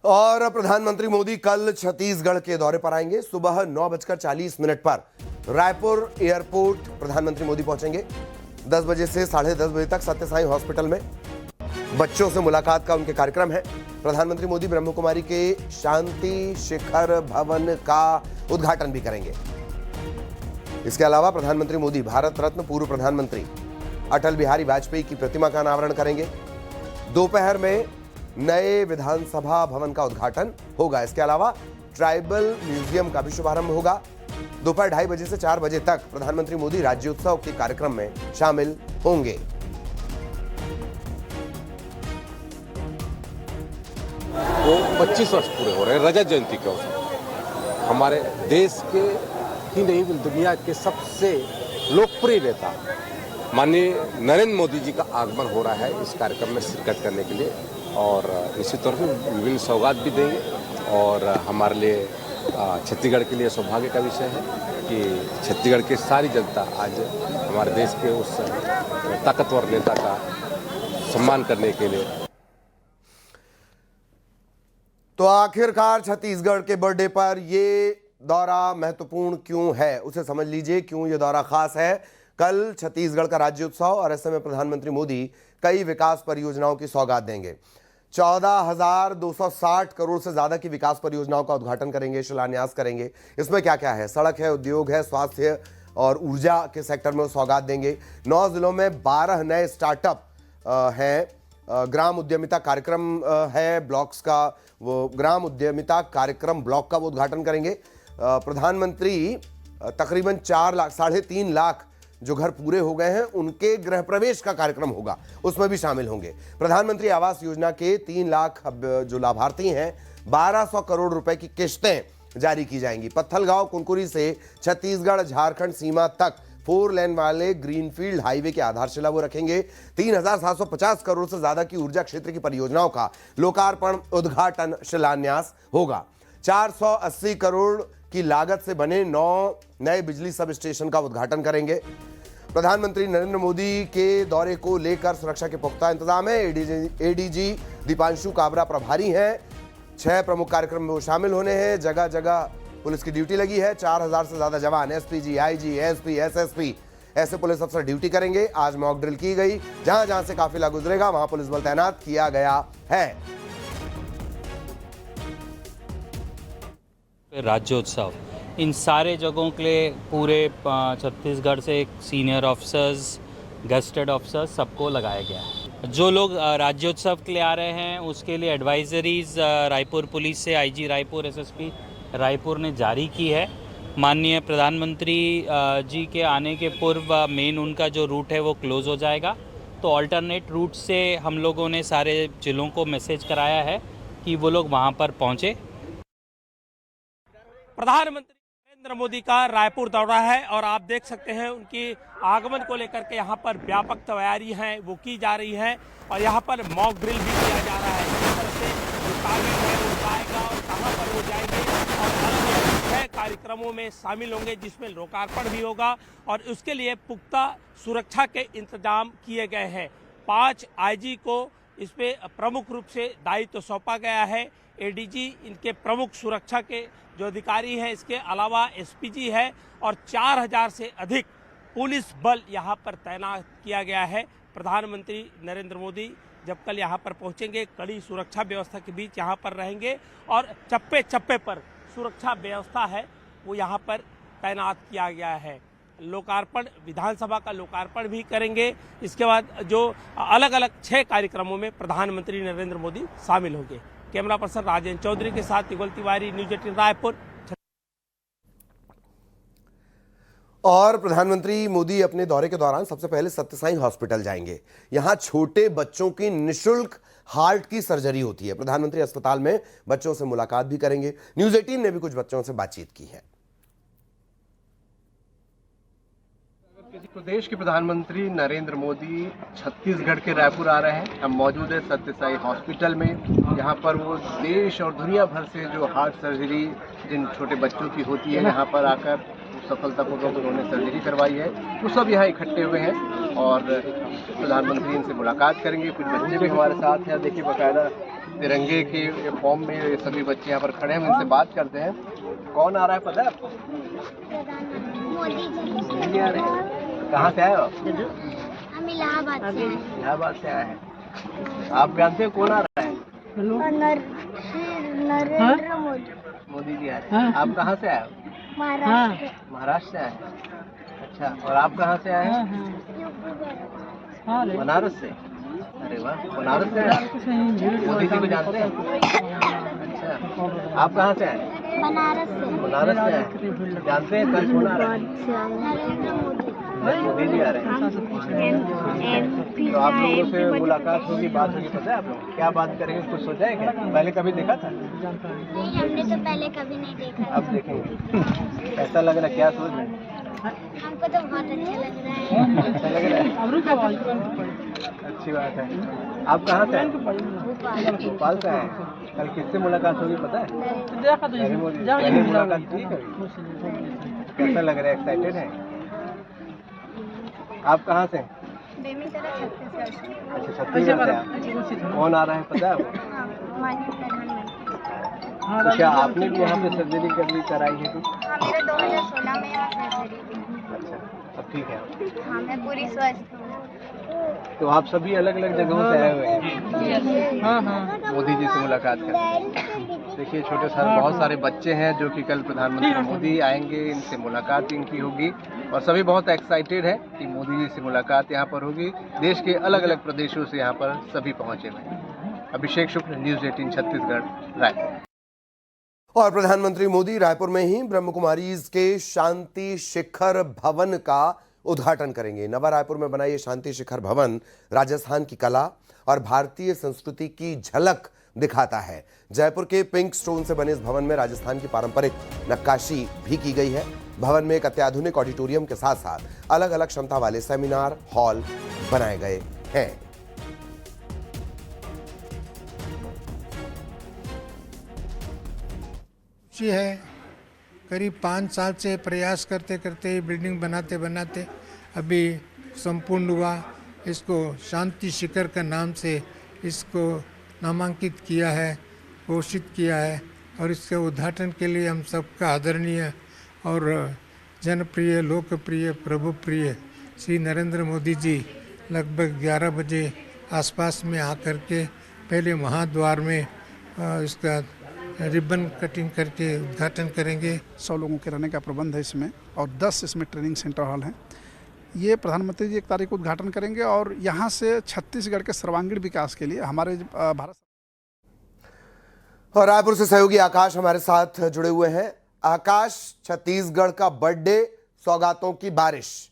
और प्रधानमंत्री मोदी कल छत्तीसगढ़ के दौरे पर आएंगे। सुबह 9:40 पर रायपुर एयरपोर्ट प्रधानमंत्री मोदी पहुंचेंगे। 10 बजे से 10:30 बजे तक सत्य साई हॉस्पिटल में बच्चों से मुलाकात का उनके कार्यक्रम है। प्रधानमंत्री मोदी ब्रह्म कुमारी के शांति शिखर भवन का उद्घाटन भी करेंगे। इसके अलावा प्रधानमंत्री मोदी भारत रत्न पूर्व प्रधानमंत्री अटल बिहारी वाजपेयी की प्रतिमा का अनावरण करेंगे। दोपहर में नए विधानसभा भवन का उद्घाटन होगा। इसके अलावा ट्राइबल म्यूजियम का भी शुभारंभ होगा। दोपहर 2:30 बजे से 4 बजे तक प्रधानमंत्री मोदी राज्योत्सव के कार्यक्रम में शामिल होंगे। वो 25 वर्ष पूरे हो रहे हैं रजत जयंती के अवसर। हमारे देश के ही नहीं दुनिया के सबसे लोकप्रिय नेता माननीय नरेंद्र मोदी जी का आगमन हो रहा है इस कार्यक्रम में शिरकत करने के लिए, और निश्चित तौर पर विभिन्न सौगात भी देंगे। और हमारे लिए छत्तीसगढ़ के लिए सौभाग्य का विषय है कि छत्तीसगढ़ की सारी जनता आज हमारे देश के उस ताकतवर नेता का सम्मान करने के लिए। तो आखिरकार छत्तीसगढ़ के बर्थडे पर ये दौरा महत्वपूर्ण क्यों है, उसे समझ लीजिए क्यों ये दौरा खास है। कल छत्तीसगढ़ का राज्योत्सव और ऐसे में प्रधानमंत्री मोदी कई विकास परियोजनाओं की सौगात देंगे। 14,260 करोड़ से ज्यादा की विकास परियोजनाओं का उद्घाटन करेंगे, शिलान्यास करेंगे। इसमें क्या क्या है? सड़क है, उद्योग है, स्वास्थ्य और ऊर्जा के सेक्टर में सौगात देंगे। 9 जिलों में 12 नए स्टार्टअप हैं। ग्राम उद्यमिता कार्यक्रम है ब्लॉक्स का, वो ग्राम उद्यमिता कार्यक्रम ब्लॉक का वो उद्घाटन करेंगे। प्रधानमंत्री तकरीबन 4 लाख 3.5 लाख जो घर पूरे हो गए हैं उनके गृह प्रवेश का कार्यक्रम होगा, उसमें भी शामिल होंगे। प्रधानमंत्री आवास योजना के 3 लाख जो लाभार्थी हैं 1200 करोड़ रुपए की किस्तें जारी की जाएंगी। पत्थलगांव कुनकुरी से छत्तीसगढ़ झारखंड सीमा तक 4 लेन वाले ग्रीनफील्ड हाईवे की आधारशिला वो रखेंगे। 3,750 करोड़ से ज्यादा की ऊर्जा क्षेत्र की परियोजनाओं का लोकार्पण, उद्घाटन, शिलान्यास होगा। 480 करोड़ की लागत से बने 9 नए बिजली सब स्टेशन का उद्घाटन करेंगे। प्रधानमंत्री नरेंद्र मोदी के दौरे को लेकर सुरक्षा के पुख्ता इंतजाम है। एडीजी दीपांशु काबरा प्रभारी हैं। 6 प्रमुख कार्यक्रम में वो शामिल होने हैं। जगह जगह पुलिस की ड्यूटी लगी है। 4000 से ज्यादा जवान एसपीजी, आईजी, एसपी, एसएसपी ऐसे पुलिस अफसर ड्यूटी करेंगे। आज मॉक ड्रिल की गई। जहां जहां से काफिला गुजरेगा वहां पुलिस बल तैनात किया गया है। राज्योत्सव इन सारे जगहों के लिए पूरे छत्तीसगढ़ से सीनियर ऑफिसर्स, गेस्टेड ऑफिसर्स सबको लगाया गया है। जो लोग राज्योत्सव के लिए आ रहे हैं उसके लिए एडवाइजरीज रायपुर पुलिस से आईजी रायपुर, एसएसपी रायपुर ने जारी की है। माननीय प्रधानमंत्री जी के आने के पूर्व मेन उनका जो रूट है वो क्लोज़ हो जाएगा, तो अल्टरनेट रूट से हम लोगों ने सारे जिलों को मैसेज कराया है कि वो लोग वहाँ पर पहुँचे। प्रधानमंत्री नरेंद्र मोदी का रायपुर दौरा है और आप देख सकते हैं उनकी आगमन को लेकर के यहाँ पर व्यापक तैयारी है वो की जा रही है, और यहाँ पर मॉक ड्रिल भी किया जा रहा है। इस तरह से जो तारीख है वो आएगा और कहाँ पर वो जाएंगे और अलग-अलग 6 कार्यक्रमों में शामिल होंगे जिसमें लोकार्पण भी होगा, और उसके लिए पुख्ता सुरक्षा के इंतजाम किए गए हैं। 5 आईजी को इस पे प्रमुख रूप से दायित्व सौंपा गया है। एडीजी इनके प्रमुख सुरक्षा के जो अधिकारी हैं, इसके अलावा एसपीजी है, और 4000 से अधिक पुलिस बल यहाँ पर तैनात किया गया है। प्रधानमंत्री नरेंद्र मोदी जब कल यहाँ पर पहुँचेंगे कड़ी सुरक्षा व्यवस्था के बीच यहाँ पर रहेंगे, और चप्पे चप्पे पर सुरक्षा व्यवस्था है वो यहाँ पर तैनात किया गया है। लोकार्पण, विधानसभा का लोकार्पण भी करेंगे। इसके बाद जो अलग अलग 6 कार्यक्रमों में प्रधानमंत्री नरेंद्र मोदी शामिल होंगे। कैमरा पर्सन राजेंद्र चौधरी के साथ युगल तिवारी, न्यूज़ 18 रायपुर। और प्रधानमंत्री मोदी अपने दौरे के दौरान सबसे पहले सत्य साई हॉस्पिटल जाएंगे। यहां छोटे बच्चों की निःशुल्क हार्ट की सर्जरी होती है। प्रधानमंत्री अस्पताल में बच्चों से मुलाकात भी करेंगे। न्यूज़ 18 ने भी कुछ बच्चों से बातचीत की है। प्रदेश के प्रधानमंत्री नरेंद्र मोदी छत्तीसगढ़ के रायपुर आ रहे हैं। हम मौजूद है सत्य साई हॉस्पिटल में। यहाँ पर वो देश और दुनिया भर से जो हार्ट सर्जरी जिन छोटे बच्चों की होती है यहाँ पर आकर सफलतापूर्वक उन्होंने सर्जरी करवाई है, वो सब यहाँ इकट्ठे हुए हैं और प्रधानमंत्री इनसे मुलाकात करेंगे। कुछ बच्चे भी हमारे साथ हैं, देखिए बाकायदा तिरंगे के फॉर्म में ये सभी बच्चे यहाँ पर खड़े हैं, हम इनसे बात करते हैं। कौन आ रहा है पता है आपको? मोदी जी आ रहे हैं। कहाँ से आए हो आप? हम इलाहाबाद से हैं। इलाहाबाद से आए हैं। आप जानते हैं कौन आ रहा है? नरेंद्र मोदी। मोदी जी आ रहे हैं। आप कहाँ से आए हो? महाराष्ट्र। महाराष्ट्र से आए हैं। अच्छा, और आप कहाँ से आए हैं? बनारस से। अरे वाह, बनारस से आए। मोदी जी को जानते हैं? अच्छा, आप कहाँ से आए? बनारस से। बनारस से आए। जानते हैं कल कौन आ रहा है? नरेंद्र मोदी। मोदी जी आ रहे हैं। तो आप लोगों से मुलाकात होगी, बात होगी, पता है आप लोग क्या बात करेंगे? कुछ सोचा है क्या? पहले कभी देखा था? नहीं, हमने तो पहले कभी नहीं देखा। अब देखेंगे। कैसा लग रहा है? क्या सोच रहे हैं? हमको तो बहुत अच्छा लग रहा है। अच्छा लग रहा है। अच्छी बात है। आप कहाँ से आए? भोपाल से आए। कल किससे मुलाकात होगी पता है? पहले मुलाकात की कभी? कैसा लग रहा है? एक्साइटेड है? आप कहाँ से? बेमेतरा छत्तीसगढ़ से। अच्छा, छत्तीसगढ़ से आप। कौन आ रहा है पता है आपको? माननीय प्रधानमंत्री। तो क्या आपने भी यहाँ पे सर्जरी कराई है कुछ? हाँ, मेरा 2016 में यहाँ सर्जरी हुई। अच्छा, अब ठीक है। हाँ, मैं पूरी स्वस्थ हूँ। तो आप सभी अलग अलग जगहों से आए हुए हैं मोदी जी से मुलाकात करने। देखिए, छोटे सारे बहुत सारे बच्चे हैं जो कि कल प्रधानमंत्री मोदी आएंगे, इनसे मुलाकात इनकी होगी और सभी बहुत एक्साइटेड है कि मोदी जी से मुलाकात यहाँ पर होगी। देश के अलग अलग प्रदेशों से यहाँ पर सभी पहुँचे हुए हैं। अभिषेक शुक्ल, न्यूज़ 18 छत्तीसगढ़, रायपुर। और प्रधानमंत्री मोदी रायपुर में ही ब्रह्म कुमारीज के शांति शिखर भवन का उद्घाटन करेंगे। नवा रायपुर में बना ये शांति शिखर भवन राजस्थान की कला और भारतीय संस्कृति की झलक दिखाता है। जयपुर के पिंक स्टोन से बने इस भवन में राजस्थान की पारंपरिक नक्काशी भी की गई है। भवन में एक अत्याधुनिक ऑडिटोरियम के साथ साथ अलग अलग क्षमता वाले सेमिनार हॉल बनाए गए हैं। है करीब 5 साल से प्रयास करते करते बिल्डिंग बनाते बनाते अभी संपूर्ण हुआ। इसको शांति शिखर का नाम से इसको नामांकित किया है, घोषित किया है और इसके उद्घाटन के लिए हम सबका आदरणीय और जनप्रिय, लोकप्रिय, प्रभुप्रिय श्री नरेंद्र मोदी जी लगभग 11 बजे आसपास में आकर के पहले महाद्वार में इसका रिबन कटिंग करके उद्घाटन करेंगे। 100 लोगों के रहने का प्रबंध है इसमें और 10 इसमें ट्रेनिंग सेंटर हॉल हैं। ये प्रधानमंत्री जी 1 तारीख को उद्घाटन करेंगे और यहाँ से छत्तीसगढ़ के सर्वांगीण विकास के लिए हमारे भारत। और रायपुर से सहयोगी आकाश हमारे साथ जुड़े हुए हैं। आकाश, छत्तीसगढ़ का बर्थडे, सौगातों की बारिश।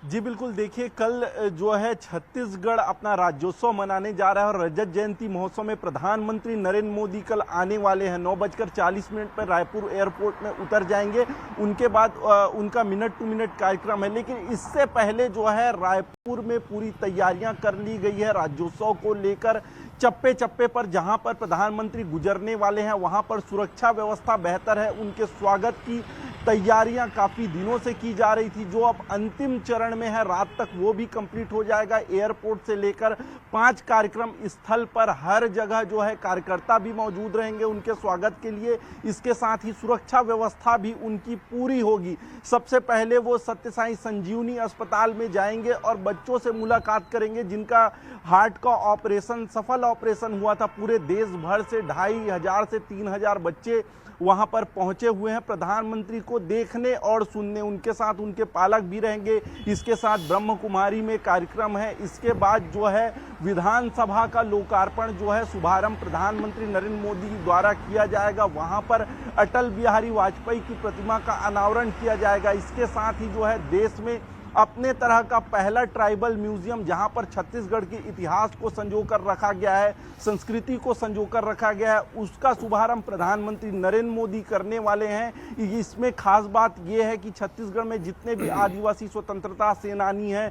जी बिल्कुल, देखिए कल जो है छत्तीसगढ़ अपना राज्योत्सव मनाने जा रहा है और रजत जयंती महोत्सव में प्रधानमंत्री नरेंद्र मोदी कल आने वाले हैं। 9:40 पर रायपुर एयरपोर्ट में उतर जाएंगे। उनके बाद उनका मिनट टू मिनट कार्यक्रम है, लेकिन इससे पहले जो है रायपुर में पूरी तैयारियां कर ली गई है राज्योत्सव को लेकर। चप्पे चप्पे पर जहां पर प्रधानमंत्री गुजरने वाले हैं वहां पर सुरक्षा व्यवस्था बेहतर है। उनके स्वागत की तैयारियां काफ़ी दिनों से की जा रही थी, जो अब अंतिम चरण में है। रात तक वो भी कंप्लीट हो जाएगा। एयरपोर्ट से लेकर 5 कार्यक्रम स्थल पर हर जगह जो है कार्यकर्ता भी मौजूद रहेंगे उनके स्वागत के लिए। इसके साथ ही सुरक्षा व्यवस्था भी उनकी पूरी होगी। सबसे पहले वो सत्य साई संजीवनी अस्पताल में जाएंगे और बच्चों से मुलाकात करेंगे जिनका हार्ट का ऑपरेशन, सफल ऑपरेशन हुआ था। पूरे देश भर से 2500 से 3000 बच्चे वहां पर पहुंचे हुए हैं प्रधानमंत्री को देखने और सुनने। उनके साथ उनके पालक भी रहेंगे। इसके साथ ब्रह्म कुमारी में कार्यक्रम है। इसके बाद जो है विधानसभा का लोकार्पण जो है शुभारंभ प्रधानमंत्री नरेंद्र मोदी द्वारा किया जाएगा। वहां पर अटल बिहारी वाजपेयी की प्रतिमा का अनावरण किया जाएगा। इसके साथ ही जो है देश में अपने तरह का पहला ट्राइबल म्यूजियम, जहां पर छत्तीसगढ़ के इतिहास को संजोकर रखा गया है, संस्कृति को संजोकर रखा गया है, उसका शुभारंभ प्रधानमंत्री नरेंद्र मोदी करने वाले हैं। इसमें खास बात यह है कि छत्तीसगढ़ में जितने भी आदिवासी स्वतंत्रता सेनानी हैं,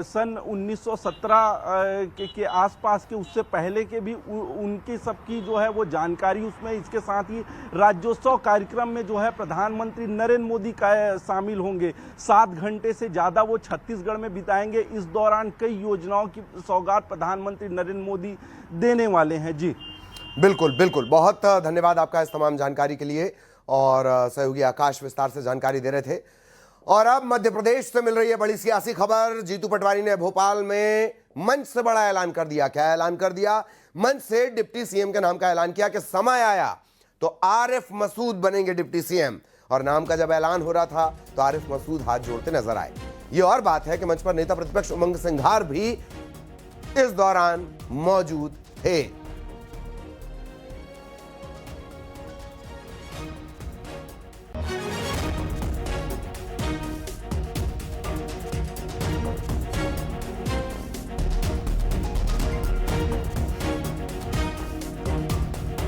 सन 1917 के आसपास के, उससे पहले के भी उनकी सबकी जो है वो जानकारी उसमें। इसके साथ ही राज्योत्सव कार्यक्रम में जो है प्रधानमंत्री नरेंद्र मोदी का शामिल होंगे। 7 घंटे से ज़्यादा वो छत्तीसगढ़ में बिताएंगे। इस दौरान कई योजनाओं की सौगात प्रधानमंत्री नरेंद्र मोदी देने वाले हैं। जी बिल्कुल बिल्कुल, बहुत धन्यवाद आपका इस तमाम जानकारी के लिए। और सहयोगी आकाश विस्तार से जानकारी दे रहे थे। और अब मध्य प्रदेश से मिल रही है बड़ी सियासी खबर। जीतू पटवारी ने भोपाल में मंच से बड़ा ऐलान कर दिया। क्या ऐलान कर दिया? मंच से डिप्टी सीएम के नाम का ऐलान किया कि समय आया तो आरिफ मसूद बनेंगे डिप्टी सीएम। और नाम का जब ऐलान हो रहा था तो आरिफ मसूद हाथ जोड़ते नजर आए। ये और बात है कि मंच पर नेता प्रतिपक्ष उमंग सिंघार भी इस दौरान मौजूद थे।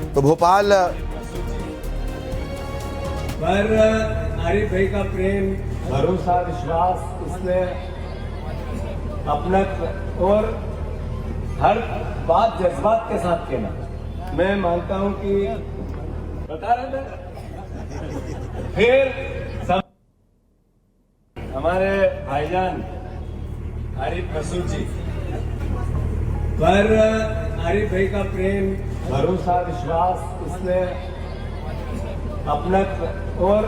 तो भोपाल पर आरिफ भाई का प्रेम, भरोसा, विश्वास, उसने अपना और हर बात जज्बात के साथ कहना, मैं मानता हूं कि बता रहे थे। फिर सब हमारे भाईजान आरिफ मसूद जी पर आरिफ भाई का प्रेम, भरोसा, विश्वास, उसने अपना और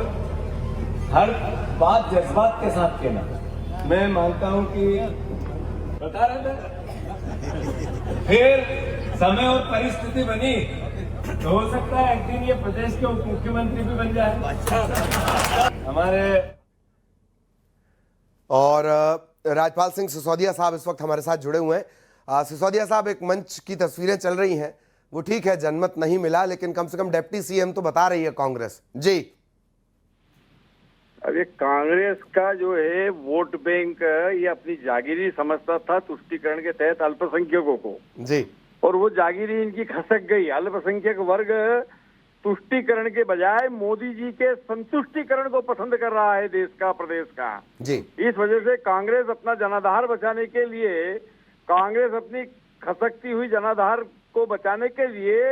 हर बात जज्बात के साथ कहना, मैं मानता हूं कि बता रहे थे। फिर समय और परिस्थिति बनी तो हो सकता है एक दिन ये प्रदेश के उप मुख्यमंत्री भी बन जाए हमारे। और राजपाल सिंह सिसोदिया साहब इस वक्त हमारे साथ जुड़े हुए हैं। सिसोदिया साहब, एक मंच की तस्वीरें चल रही हैं, वो ठीक है जनमत नहीं मिला, लेकिन कम से कम डिप्टी सीएम तो बता रही है कांग्रेस। जी अरे कांग्रेस का जो है वोट बैंक ये अपनी जागीरी समझता था तुष्टीकरण के तहत अल्पसंख्यकों को जी, और वो जागीरी इनकी खसक गई। अल्पसंख्यक वर्ग तुष्टीकरण के बजाय मोदी जी के संतुष्टीकरण को पसंद कर रहा है देश का, प्रदेश का जी। इस वजह से कांग्रेस अपना जनाधार बचाने के लिए, कांग्रेस अपनी खसकती हुई जनाधार को बचाने के लिए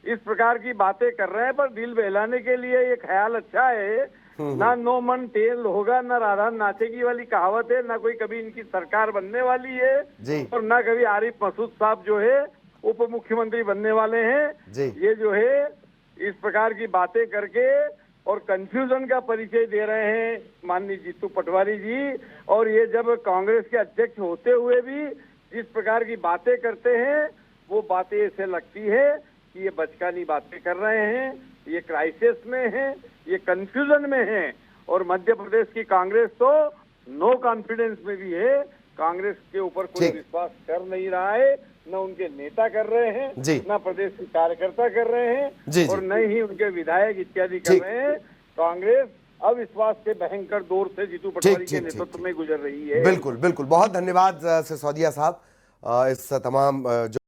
इस प्रकार की बातें कर रहे हैं। पर दिल बहलाने के लिए ये ख्याल अच्छा है, ना नो मन टेल होगा, ना राधा नाचेगी वाली कहावत है, ना कोई कभी इनकी सरकार बनने वाली है जी। और ना कभी आरिफ मसूद साहब जो है उप मुख्यमंत्री बनने वाले हैं जी। ये जो है इस प्रकार की बातें करके और कंफ्यूजन का परिचय दे रहे हैं माननीय जीतू पटवारी जी। और ये जब कांग्रेस के अध्यक्ष होते हुए भी जिस प्रकार की बातें करते हैं वो बातें ऐसे लगती है कि ये बचकानी बातें कर रहे हैं, ये क्राइसिस में है, ये कंफ्यूजन में है। और मध्य प्रदेश की कांग्रेस तो नो कॉन्फिडेंस में भी है, कांग्रेस के ऊपर कोई विश्वास कर नहीं रहा है, न उनके नेता कर रहे हैं, न प्रदेश के कार्यकर्ता कर रहे हैं और न ही उनके विधायक इत्यादि कर रहे हैं। कांग्रेस अविश्वास के भयंकर दौर से जीतू पटवारी के नेतृत्व में गुजर रही है। बिल्कुल बिल्कुल, बहुत धन्यवाद सिसोदिया साहब इस तमाम